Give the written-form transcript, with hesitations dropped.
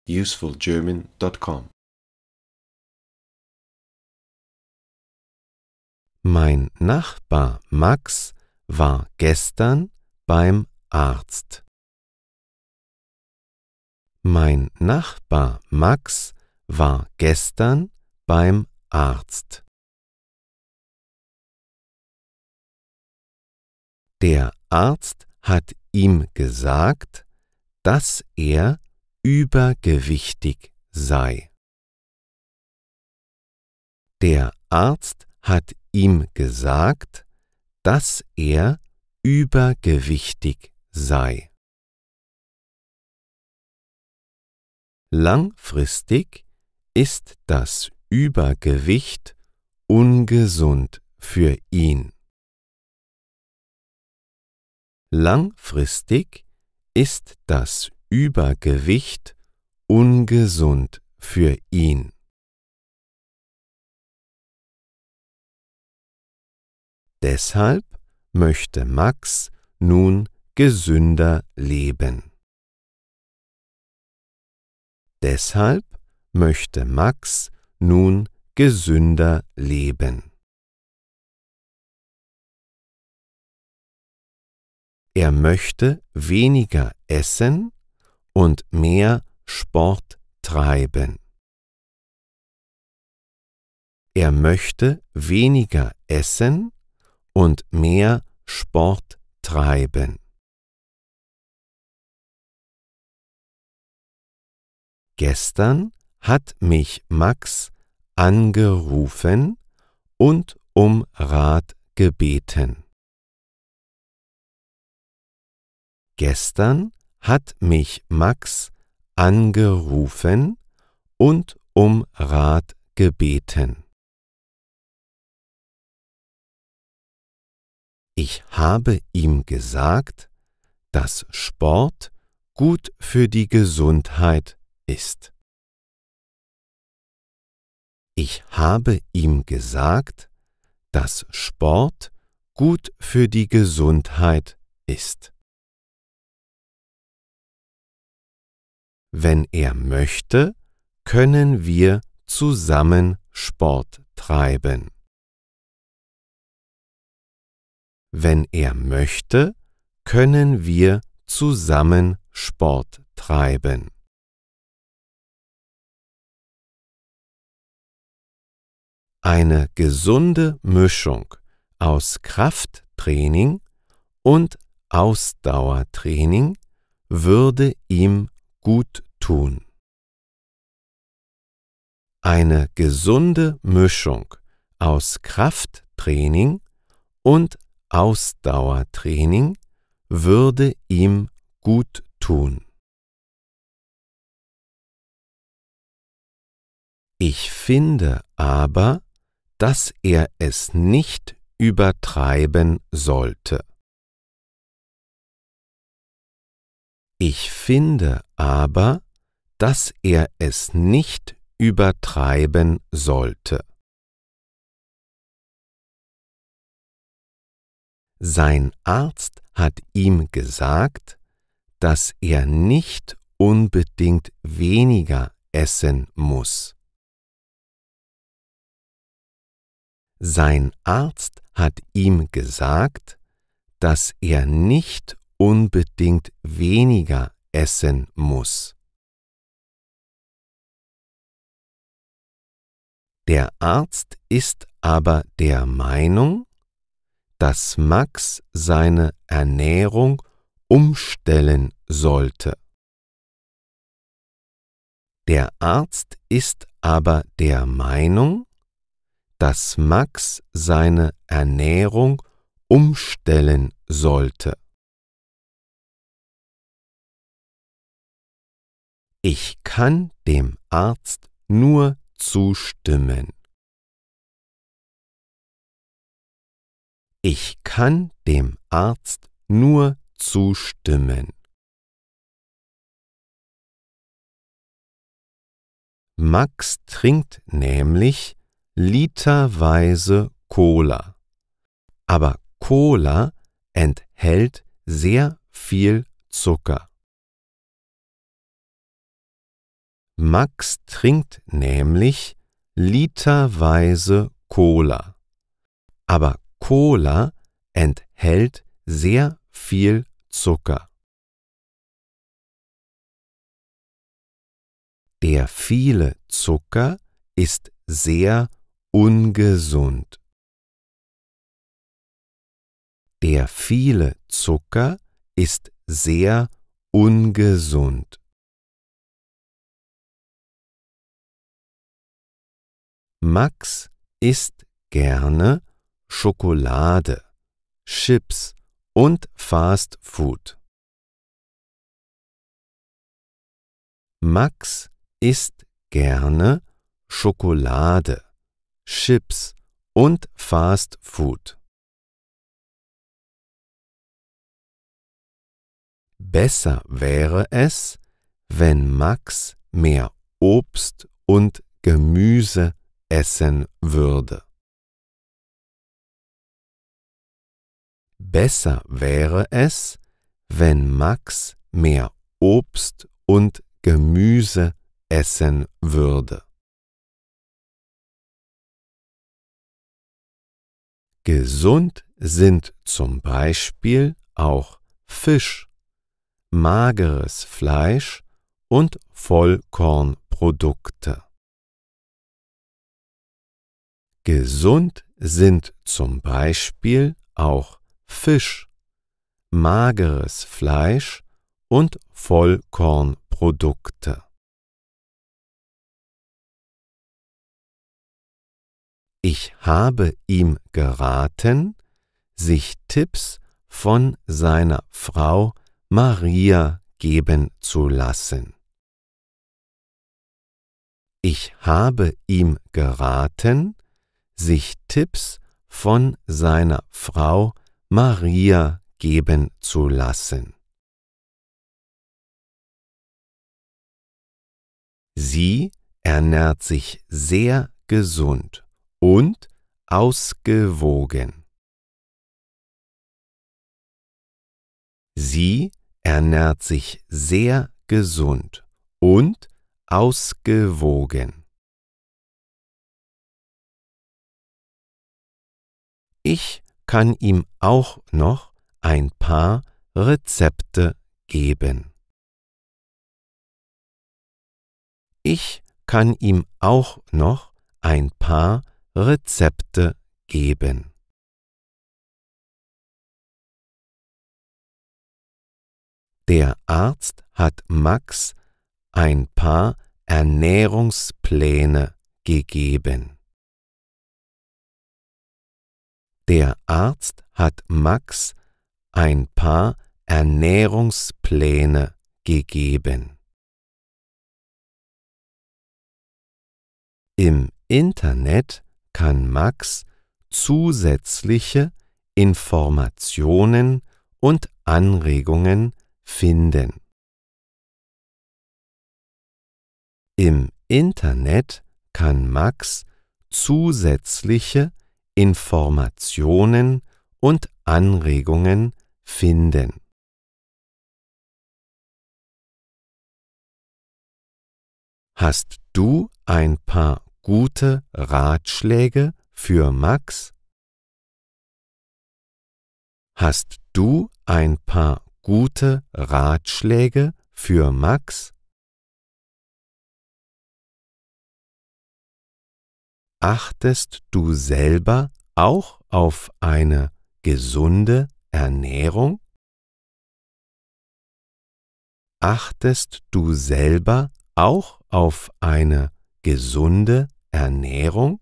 usefulgerman.com. Mein Nachbar Max war gestern beim Arzt. Mein Nachbar Max war gestern beim Arzt. Der Arzt hat ihm gesagt, dass er übergewichtig sei. Der Arzt hat ihm gesagt, dass er übergewichtig sei. Langfristig ist das Übergewicht ungesund für ihn. Langfristig ist das Übergewicht ungesund für ihn. Deshalb möchte Max nun gesünder leben. Deshalb möchte Max nun gesünder leben. Er möchte weniger essen und mehr Sport treiben. Er möchte weniger essen und mehr Sport treiben. Gestern hat mich Max angerufen und um Rat gebeten. Gestern hat mich Max angerufen und um Rat gebeten. Ich habe ihm gesagt, dass Sport gut für die Gesundheit ist. Ich habe ihm gesagt, dass Sport gut für die Gesundheit ist. Wenn er möchte, können wir zusammen Sport treiben. Wenn er möchte, können wir zusammen Sport treiben. Eine gesunde Mischung aus Krafttraining und Ausdauertraining würde ihm gut tun. Eine gesunde Mischung aus Krafttraining und Ausdauertraining würde ihm gut tun. Ich finde aber, dass er es nicht übertreiben sollte. Ich finde aber, dass er es nicht übertreiben sollte. Sein Arzt hat ihm gesagt, dass er nicht unbedingt weniger essen muss. Sein Arzt hat ihm gesagt, dass er nicht unbedingt weniger essen muss. Der Arzt ist aber der Meinung, dass Max seine Ernährung umstellen sollte. Der Arzt ist aber der Meinung, dass Max seine Ernährung umstellen sollte. Ich kann dem Arzt nur zustimmen. Ich kann dem Arzt nur zustimmen. Max trinkt nämlich literweise Cola. Aber Cola enthält sehr viel Zucker. Max trinkt nämlich literweise Cola. Aber Cola enthält sehr viel Zucker. Der viele Zucker ist sehr ungesund. Der viele Zucker ist sehr ungesund. Max isst gerne Schokolade, Chips und Fast Food. Max isst gerne Schokolade, Chips und Fast Food. Besser wäre es, wenn Max mehr Obst und Gemüse essen würde. Besser wäre es, wenn Max mehr Obst und Gemüse essen würde. Gesund sind zum Beispiel auch Fisch, mageres Fleisch und Vollkornprodukte. Gesund sind zum Beispiel auch Fisch, mageres Fleisch und Vollkornprodukte. Ich habe ihm geraten, sich Tipps von seiner Frau Maria geben zu lassen. Ich habe ihm geraten, sich Tipps von seiner Frau Maria geben zu lassen. Sie ernährt sich sehr gesund und ausgewogen. Sie ernährt sich sehr gesund und ausgewogen. Ich kann ihm auch noch ein paar Rezepte geben. Ich kann ihm auch noch ein paar Rezepte geben. Der Arzt hat Max ein paar Ernährungspläne gegeben. Der Arzt hat Max ein paar Ernährungspläne gegeben. Im Internet kann Max zusätzliche Informationen und Anregungen finden. Im Internet kann Max zusätzliche Informationen und Anregungen finden. Hast du ein paar gute Ratschläge für Max? Hast du ein paar gute Ratschläge für Max? Achtest du selber auch auf eine gesunde Ernährung? Achtest du selber auch auf eine gesunde Ernährung?